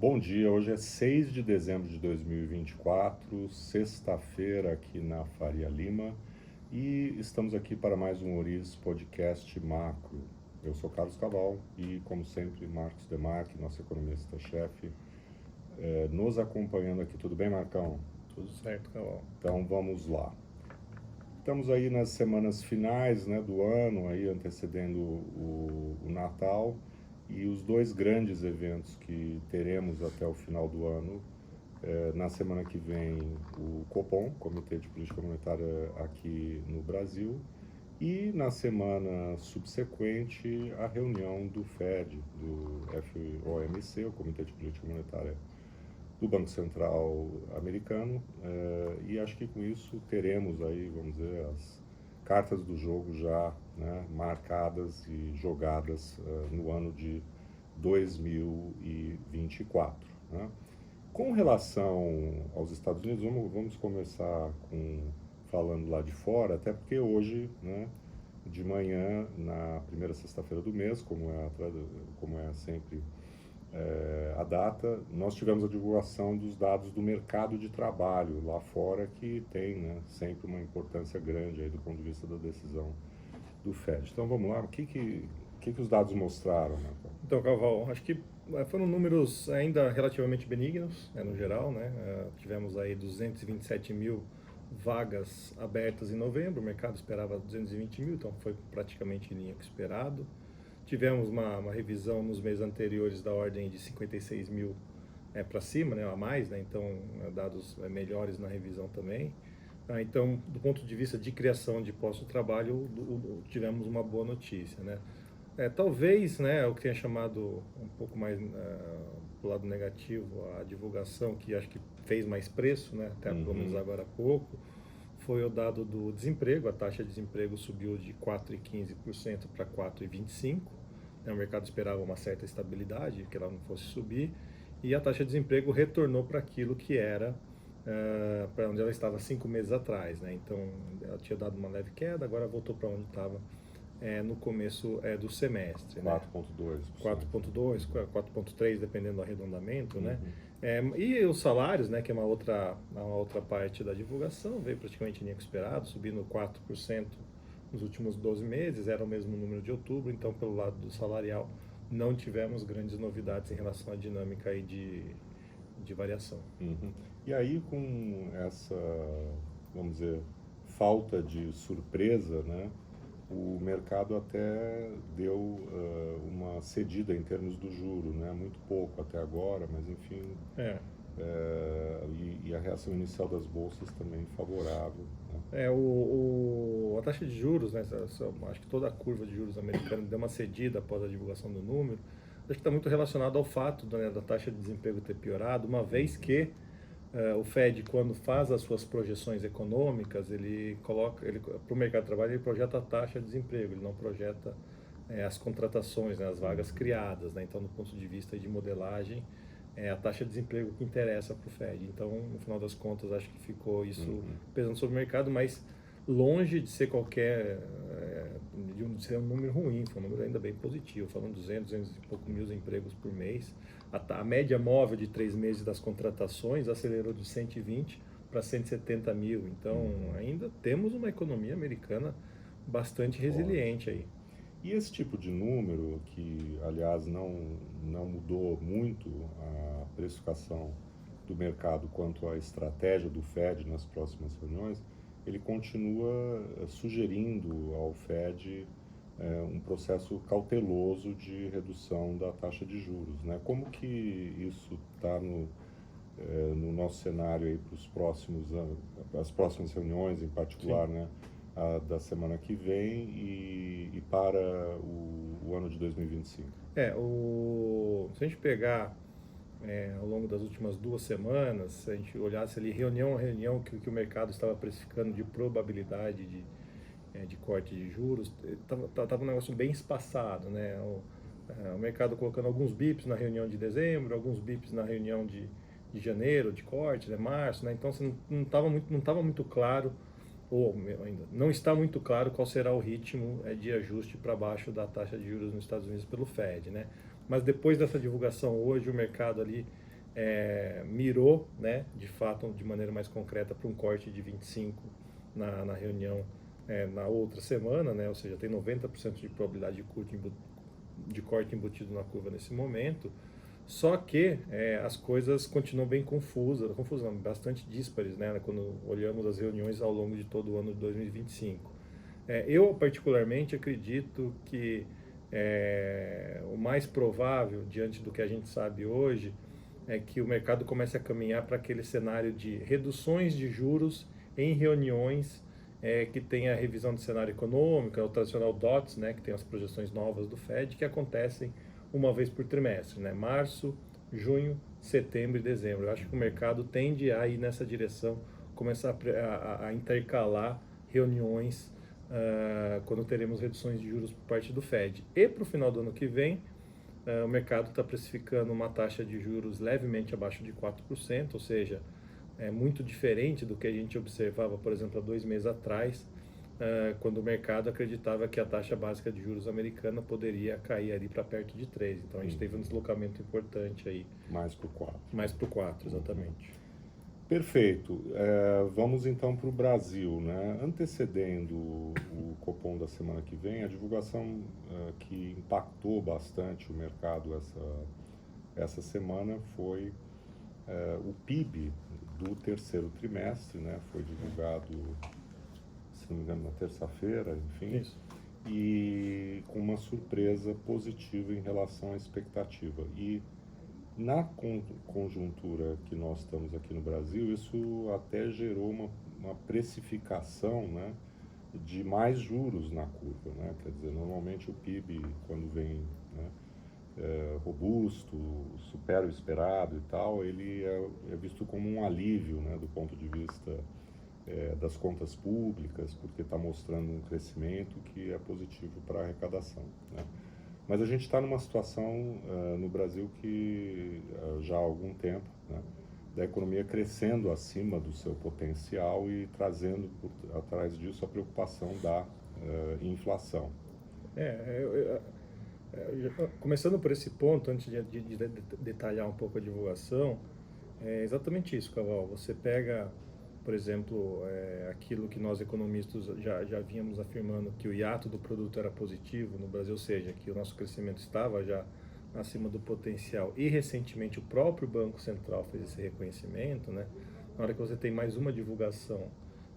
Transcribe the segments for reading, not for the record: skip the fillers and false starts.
Bom dia, hoje é 6 de dezembro de 2024, sexta-feira aqui na Faria Lima e estamos aqui para mais um Oriz Podcast Macro. Eu sou Carlos Caval e, como sempre, Marcos Demarque, nosso economista-chefe, nos acompanhando aqui. Tudo bem, Marcão? Tudo certo, Caval. Então vamos lá. Estamos aí nas semanas finais, né, do ano, aí antecedendo o Natal, e os dois grandes eventos que teremos até o final do ano. Na semana que vem, o Copom, Comitê de Política Monetária aqui no Brasil, e na semana subsequente, a reunião do FED, do FOMC, o Comitê de Política Monetária do Banco Central americano, e acho que com isso teremos aí, vamos dizer, as cartas do jogo já, né, marcadas e jogadas no ano de 2024. Né? Com relação aos Estados Unidos, vamos começar falando lá de fora, até porque hoje, né, de manhã, na primeira sexta-feira do mês, como é sempre a data, nós tivemos a divulgação dos dados do mercado de trabalho lá fora, que tem, né, sempre uma importância grande aí do ponto de vista da decisão do FED. Então vamos lá, o que os dados mostraram, né? Então, Caval, acho que foram números ainda relativamente benignos, no geral, né? Tivemos aí 227 mil vagas abertas em novembro, o mercado esperava 220 mil, então foi praticamente em linha com o esperado. Tivemos uma revisão nos meses anteriores da ordem de 56 mil para cima, né, a mais, né, então dados melhores na revisão também. Então, do ponto de vista de criação de postos de trabalho, tivemos uma boa notícia, né. Talvez, né, o que tenha chamado um pouco mais do lado negativo a divulgação, que acho que fez mais preço, né, até pelo menos agora há pouco, foi o dado do desemprego. A taxa de desemprego subiu de 4,15% para 4,25%. O mercado esperava uma certa estabilidade, que ela não fosse subir, e a taxa de desemprego retornou para aquilo que era, para onde ela estava 5 meses atrás. Né? Então, ela tinha dado uma leve queda, agora voltou para onde estava no começo do semestre. 4,2%. 4,2, 4,3, dependendo do arredondamento. Né? E os salários, né, que é uma outra parte da divulgação, veio praticamente em linha com o esperado, subindo 4% nos últimos 12 meses, era o mesmo número de outubro, então pelo lado do salarial não tivemos grandes novidades em relação à dinâmica aí de variação. E aí, com essa, vamos dizer, falta de surpresa, né, o mercado até deu uma cedida em termos do juro, né, muito pouco até agora, mas enfim, e a reação inicial das bolsas também favorável. Né? A taxa de juros, né, acho que toda a curva de juros americana deu uma cedida após a divulgação do número. Acho que está muito relacionado ao fato, né, da taxa de desemprego ter piorado, uma vez que o FED, quando faz as suas projeções econômicas, ele coloca, para o mercado de trabalho, ele projeta a taxa de desemprego, ele não projeta as contratações, né, as vagas criadas. Né? Então, do ponto de vista de modelagem, é a taxa de desemprego que interessa para o FED. Então, no final das contas, acho que ficou isso pesando sobre o mercado, mas longe de ser de ser um número ruim, foi um número ainda bem positivo, falando 200 e pouco mil empregos por mês. A média móvel de 3 meses das contratações acelerou de 120 para 170 mil. Então, ainda temos uma economia americana bastante resiliente aí. E esse tipo de número, que aliás não mudou muito a precificação do mercado quanto à estratégia do FED nas próximas reuniões, ele continua sugerindo ao FED um processo cauteloso de redução da taxa de juros. Né? Como que isso está no nosso cenário aí para os próximos anos, as próximas reuniões em particular, né? Da semana que vem e para o ano de 2025? Se a gente pegar ao longo das últimas 2 semanas, se a gente olhasse ali reunião a reunião que o mercado estava precificando de probabilidade de corte de juros, estava um negócio bem espaçado, né? O mercado colocando alguns bips na reunião de dezembro, alguns bips na reunião de janeiro, de corte, de março, né? Então assim, não estava muito claro, ou ainda não está muito claro qual será o ritmo de ajuste para baixo da taxa de juros nos Estados Unidos pelo FED, né? Mas depois dessa divulgação hoje, o mercado ali mirou, né, de fato, de maneira mais concreta, para um corte de 25 na reunião na outra semana, né, ou seja, tem 90% de probabilidade de corte embutido na curva nesse momento, só que as coisas continuam bem confusas, não, bastante díspares, né, quando olhamos as reuniões ao longo de todo o ano de 2025. Eu, particularmente, acredito que o mais provável, diante do que a gente sabe hoje, é que o mercado comece a caminhar para aquele cenário de reduções de juros em reuniões que tem a revisão do cenário econômico, o tradicional DOTS, né, que tem as projeções novas do Fed, que acontecem uma vez por trimestre, né, março, junho, setembro e dezembro. Eu acho que o mercado tende a ir nessa direção, começar a intercalar reuniões quando teremos reduções de juros por parte do Fed. E para o final do ano que vem, o mercado está precificando uma taxa de juros levemente abaixo de 4%, ou seja, é muito diferente do que a gente observava, por exemplo, há 2 meses atrás, quando o mercado acreditava que a taxa básica de juros americana poderia cair ali para perto de 3. Então a gente teve um deslocamento importante aí. Mais para o 4. Mais para o 4, exatamente. Perfeito. Vamos então para o Brasil, né? Antecedendo o Copom da semana que vem, a divulgação que impactou bastante o mercado essa semana foi o PIB do terceiro trimestre, né? Foi divulgado, se não me engano, na terça-feira, enfim. Isso. E com uma surpresa positiva em relação à expectativa. E na conjuntura que nós estamos aqui no Brasil, isso até gerou uma precificação, né, de mais juros na curva, né? Quer dizer, normalmente o PIB, quando vem, né, robusto, supera o esperado e tal, ele é visto como um alívio, né, do ponto de vista das contas públicas, porque está mostrando um crescimento que é positivo para a arrecadação, né? Mas a gente está numa situação no Brasil que já há algum tempo, né, da economia crescendo acima do seu potencial e trazendo atrás disso a preocupação da inflação. Começando por esse ponto, antes de detalhar um pouco a divulgação, é exatamente isso, Caval. Você pega, por exemplo, aquilo que nós economistas já vínhamos afirmando, que o hiato do produto era positivo no Brasil, ou seja, que o nosso crescimento estava já acima do potencial, e recentemente o próprio Banco Central fez esse reconhecimento, né? Na hora que você tem mais uma divulgação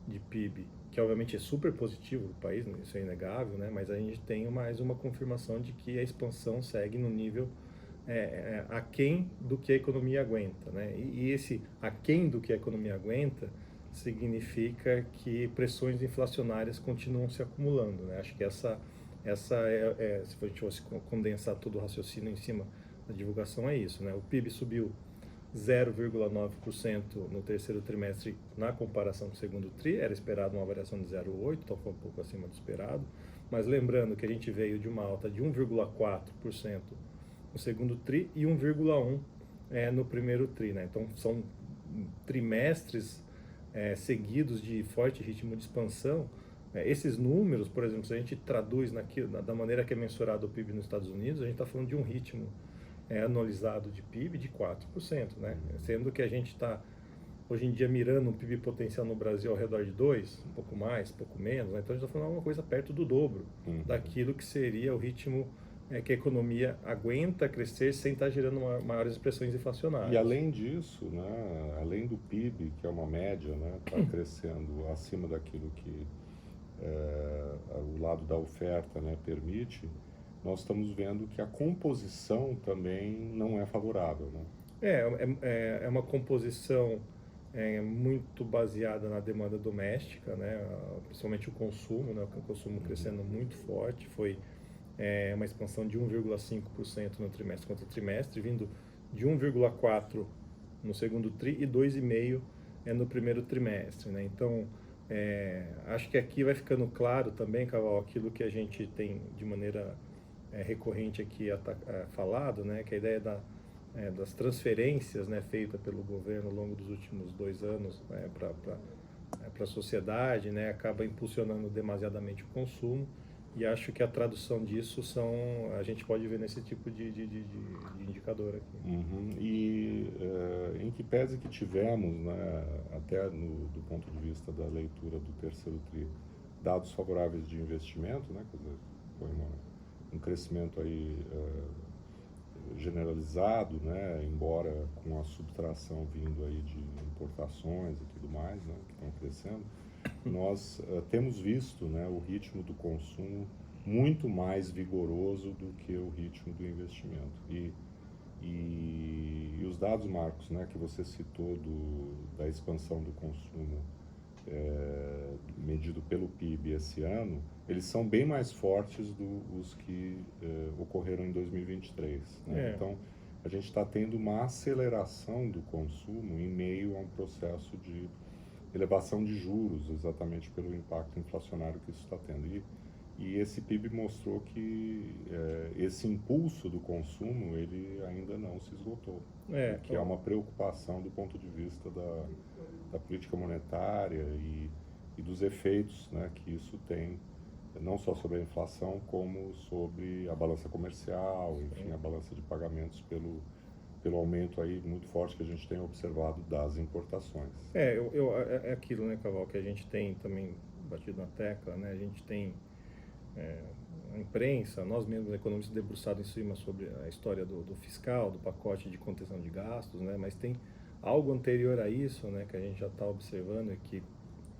de PIB, que obviamente é super positivo para o país, isso é inegável, né? Mas a gente tem mais uma confirmação de que a expansão segue no nível aquém do que a economia aguenta, né? E esse aquém do que a economia aguenta significa que pressões inflacionárias continuam se acumulando, né? Acho que essa se a gente fosse condensar todo o raciocínio em cima da divulgação, é isso, né? O PIB subiu 0,9% no terceiro trimestre na comparação com o segundo tri, era esperado uma variação de 0,8%, então foi um pouco acima do esperado, mas lembrando que a gente veio de uma alta de 1,4% no segundo tri e 1,1% no primeiro tri, né? Então são trimestres seguidos de forte ritmo de expansão. Esses números, por exemplo, se a gente traduz da maneira que é mensurado o PIB nos Estados Unidos, a gente está falando de um ritmo anualizado de PIB de 4%, né? Sendo que a gente está, hoje em dia, mirando um PIB potencial no Brasil ao redor de 2%, um pouco mais, um pouco menos, né? Então a gente está falando de uma coisa perto do dobro daquilo que seria o ritmo que a economia aguenta crescer sem estar gerando maiores pressões inflacionárias. E além disso, né, além do PIB, que é uma média, né, está crescendo acima daquilo que o lado da oferta, né, permite, nós estamos vendo que a composição também não é favorável, né? É uma composição muito baseada na demanda doméstica, né? Principalmente o consumo, né? O consumo crescendo muito forte, foi uma expansão de 1,5% no trimestre contra trimestre, vindo de 1,4% no segundo tri e 2,5% no primeiro trimestre, né? Então, acho que aqui vai ficando claro também, Caval, aquilo que a gente tem de maneira recorrente aqui falado, né? Que a ideia das transferências, né, feitas pelo governo ao longo dos últimos 2 anos, né, para a sociedade, né, acaba impulsionando demasiadamente o consumo E acho que a tradução disso a gente pode ver nesse tipo de indicador aqui. Uhum. E em que pese que tivemos, né, até do ponto de vista da leitura do terceiro TRI, dados favoráveis de investimento, né, quer dizer, foi um crescimento aí generalizado, né, embora com a subtração vindo aí de importações e tudo mais, né, que estão crescendo, nós temos visto, né, o ritmo do consumo muito mais vigoroso do que o ritmo do investimento. E os dados, Marcos, né, que você citou da expansão do consumo medido pelo PIB esse ano, eles são bem mais fortes dos que ocorreram em 2023. Né? Então, a gente está tendo uma aceleração do consumo em meio a um processo de elevação de juros, exatamente pelo impacto inflacionário que isso está tendo. E esse PIB mostrou que esse impulso do consumo ele ainda não se esgotou, o que é uma preocupação do ponto de vista da política monetária e dos efeitos, né, que isso tem, não só sobre a inflação, como sobre a balança comercial, enfim, a balança de pagamentos pelo aumento aí muito forte que a gente tem observado das importações. É aquilo, né, Caval, que a gente tem também batido na tecla, né, a gente tem a imprensa, nós mesmos economistas debruçados em cima sobre a história do fiscal, do pacote de contenção de gastos, né, mas tem algo anterior a isso, né, que a gente já está observando e que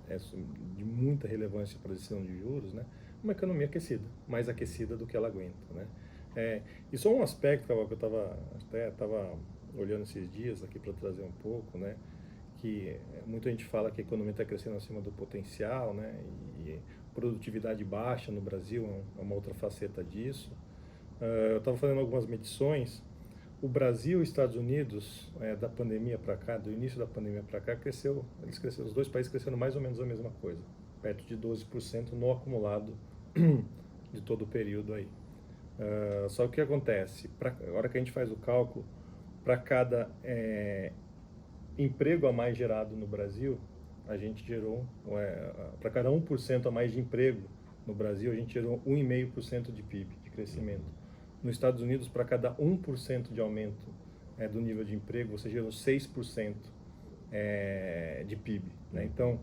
é de muita relevância para a decisão de juros, né, uma economia aquecida, mais aquecida do que ela aguenta, né. E só um aspecto, Caval, que eu estava olhando esses dias aqui para trazer um pouco, né, que muita gente fala que a economia está crescendo acima do potencial, né, e produtividade baixa no Brasil é uma outra faceta disso. Eu estava fazendo algumas medições. O Brasil e os Estados Unidos, da pandemia para cá, do início da pandemia para cá, eles cresceram, os dois países cresceram mais ou menos a mesma coisa, perto de 12% no acumulado de todo o período aí. Só que o que acontece? A hora que a gente faz o cálculo, para cada emprego a mais gerado no Brasil, a gente gerou, para cada 1% a mais de emprego no Brasil, a gente gerou 1,5% de PIB, de crescimento. Nos Estados Unidos, para cada 1% de aumento do nível de emprego, você gerou 6% de PIB. Né? Então,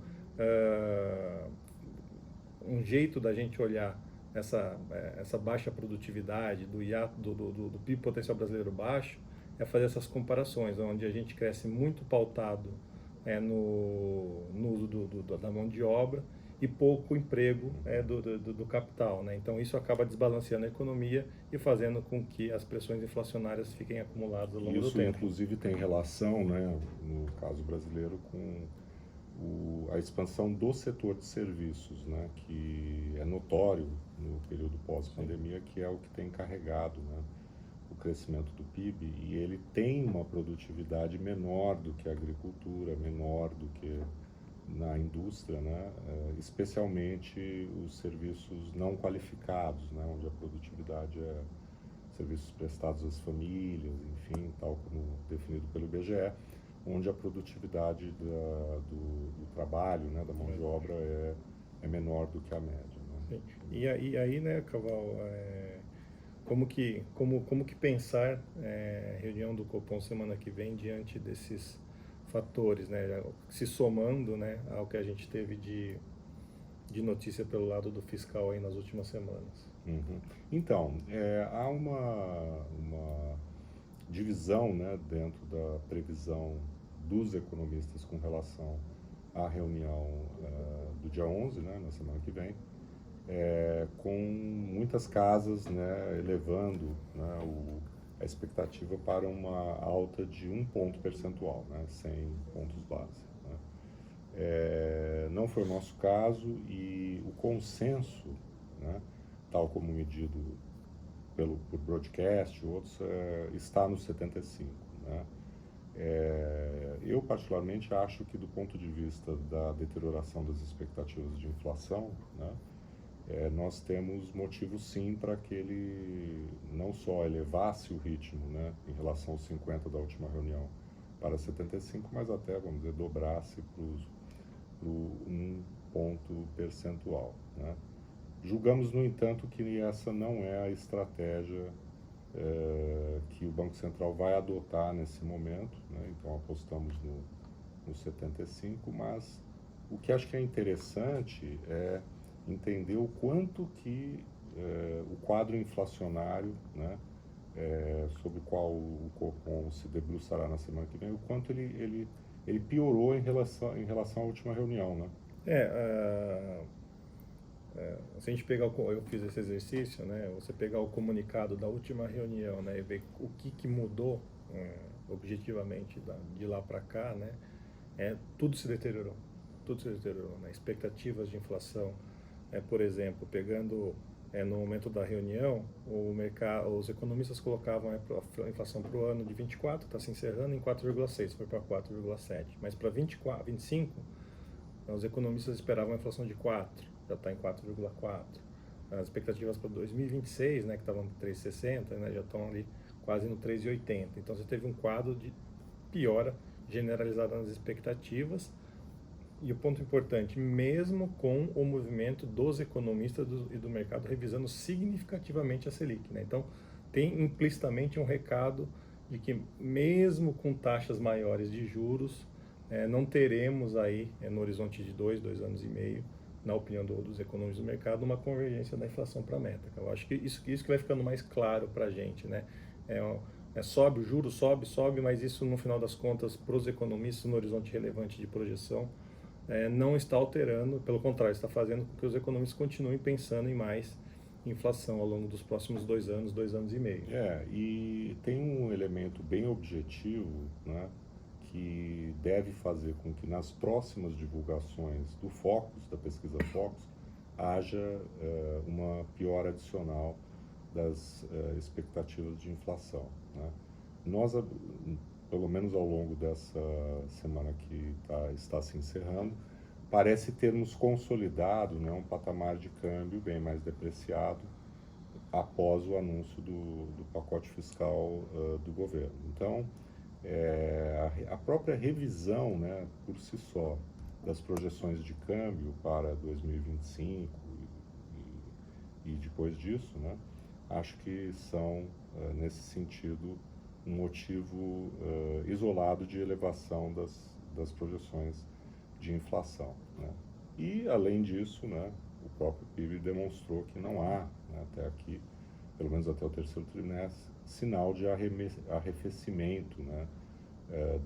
um jeito da gente olhar essa baixa produtividade, do PIB potencial brasileiro baixo, é fazer essas comparações, onde a gente cresce muito pautado no uso da mão de obra e pouco emprego do capital. Né? Então isso acaba desbalanceando a economia e fazendo com que as pressões inflacionárias fiquem acumuladas ao longo do tempo. Isso, inclusive, tem relação, né, no caso brasileiro, com a expansão do setor de serviços, né, que é notório no período pós-pandemia, que é o que tem carregado, né, o crescimento do PIB, e ele tem uma produtividade menor do que a agricultura, menor do que na indústria, né, especialmente os serviços não qualificados, né, onde a produtividade é serviços prestados às famílias, enfim, tal como definido pelo IBGE, onde a produtividade do trabalho, né, da mão de obra é menor do que a média. Né? Sim. E aí, né, Caval, como que pensar reunião do Copom semana que vem diante desses fatores, né, se somando, né, ao que a gente teve de notícia pelo lado do fiscal aí nas últimas semanas? Uhum. Então, há uma divisão, né, dentro da previsão dos economistas com relação à reunião do dia 11, né, na semana que vem, com muitas casas, né, elevando, né, a expectativa para uma alta de 1 ponto percentual, né, 100 pontos base. Né. Não foi o nosso caso e o consenso, né, tal como medido por broadcast e outros, está nos 75. Né. Eu particularmente acho que do ponto de vista da deterioração das expectativas de inflação, né, nós temos motivos sim para que ele não só elevasse o ritmo, né, em relação aos 50 da última reunião para 75, mas até, vamos dizer, dobrasse para o 1 ponto percentual. Né. Julgamos, no entanto, que essa não é a estratégia que o Banco Central vai adotar nesse momento, né? Então apostamos no 75, mas o que acho que é interessante é entender o quanto que o quadro inflacionário, né, sobre o qual o Copom se debruçará na semana que vem, o quanto ele piorou em relação à última reunião, né? É, se a gente pegar, eu fiz esse exercício, né? Você pegar o comunicado da última reunião, né? E ver o que mudou objetivamente de lá para cá, né? Tudo se deteriorou, tudo se deteriorou, né? Expectativas de inflação, por exemplo, pegando no momento da reunião, os economistas colocavam a inflação para o ano de 24, está se encerrando em 4,6, foi para 4,7, mas para 24, 25, os economistas esperavam a inflação de 4, já está em 4,4. As expectativas para 2026, né, que estavam em 3,60, né, já estão ali quase no 3,80. Então você teve um quadro de piora generalizada nas expectativas. E o ponto importante, mesmo com o movimento dos economistas e do mercado revisando significativamente a Selic, né? Então tem implicitamente um recado de que mesmo com taxas maiores de juros, não teremos aí no horizonte de 2 anos e meio, na opinião dos economistas do mercado, uma convergência da inflação para a meta. Eu acho que isso que vai ficando mais claro para a gente, né? Sobe, o juro sobe, mas isso no final das contas, para os economistas, no horizonte relevante de projeção, não está alterando, pelo contrário, está fazendo com que os economistas continuem pensando em mais inflação ao longo dos próximos 2 anos e meio. E tem um elemento bem objetivo, né, que deve fazer com que nas próximas divulgações do Focus, da pesquisa Focus, haja uma piora adicional das expectativas de inflação, né? Nós, pelo menos ao longo dessa semana que está se encerrando, parece termos consolidado, né, um patamar de câmbio bem mais depreciado após o anúncio do pacote fiscal do governo. Então, a própria revisão, né, por si só, das projeções de câmbio para 2025 e depois disso, né, acho que são, nesse sentido, um motivo isolado de elevação das projeções de inflação, né? E, além disso, né, o próprio PIB demonstrou que não há, né, até aqui, pelo menos até o terceiro trimestre, sinal de arrefecimento, né,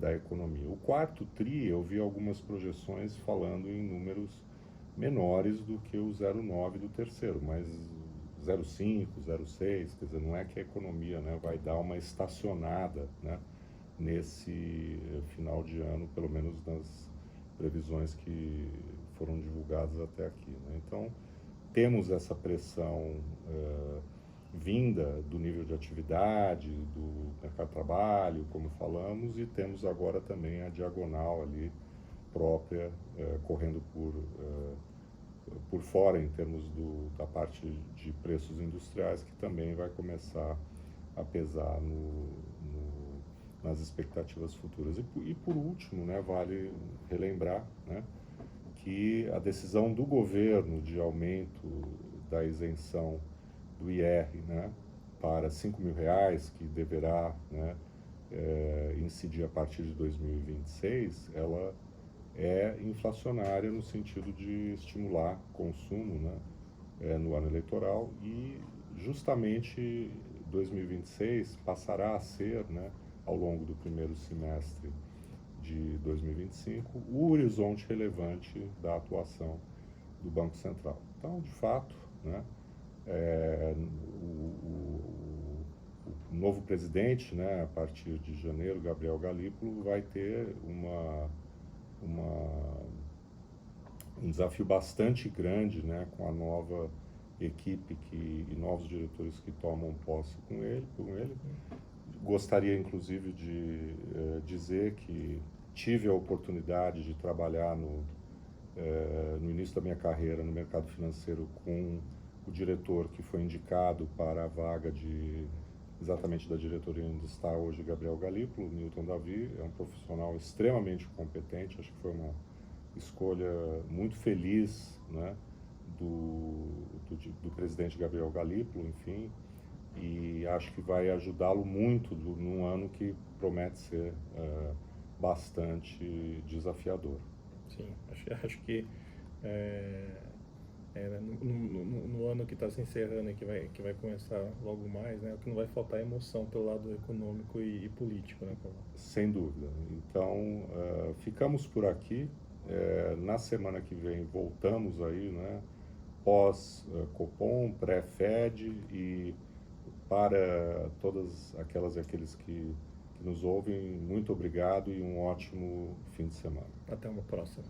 da economia. O quarto TRI, eu vi algumas projeções falando em números menores do que o 0,9 do terceiro, mas 0,5, 0,6, quer dizer, não é que a economia, né, vai dar uma estacionada, né, nesse final de ano, pelo menos nas previsões que foram divulgadas até aqui, né? Então, temos essa pressão vinda do nível de atividade, do mercado de trabalho, como falamos, e temos agora também a diagonal ali própria correndo por fora em termos da parte de preços industriais, que também vai começar a pesar nas expectativas futuras. E por último, né, vale relembrar, né, que a decisão do governo de aumento da isenção do IR, né, para R$ 5.000, que deverá, né, incidir a partir de 2026, ela é inflacionária no sentido de estimular consumo, né, no ano eleitoral, e justamente 2026 passará a ser, né, ao longo do primeiro semestre de 2025, o horizonte relevante da atuação do Banco Central. Então, de fato, né, o novo presidente, né, a partir de janeiro, Gabriel Galípolo, vai ter um desafio bastante grande, né, com a nova equipe e novos diretores que tomam posse com ele. Gostaria, inclusive, de dizer que tive a oportunidade de trabalhar no início da minha carreira no mercado financeiro com o diretor que foi indicado para a vaga exatamente da diretoria onde está hoje Gabriel Galípolo, Newton Davi. É um profissional extremamente competente, acho que foi uma escolha muito feliz, né, do presidente Gabriel Galípolo, enfim, e acho que vai ajudá-lo muito num ano que promete ser bastante desafiador. Sim, acho que no ano que está se encerrando e que vai começar logo mais, né, o que não vai faltar é emoção pelo lado econômico e político, né, Paulo? Sem dúvida. Então, ficamos por aqui. Na semana que vem voltamos aí, né, pós-Copom, pré-Fed, e para todas aquelas e aqueles que nos ouvem, muito obrigado e um ótimo fim de semana. Até uma próxima.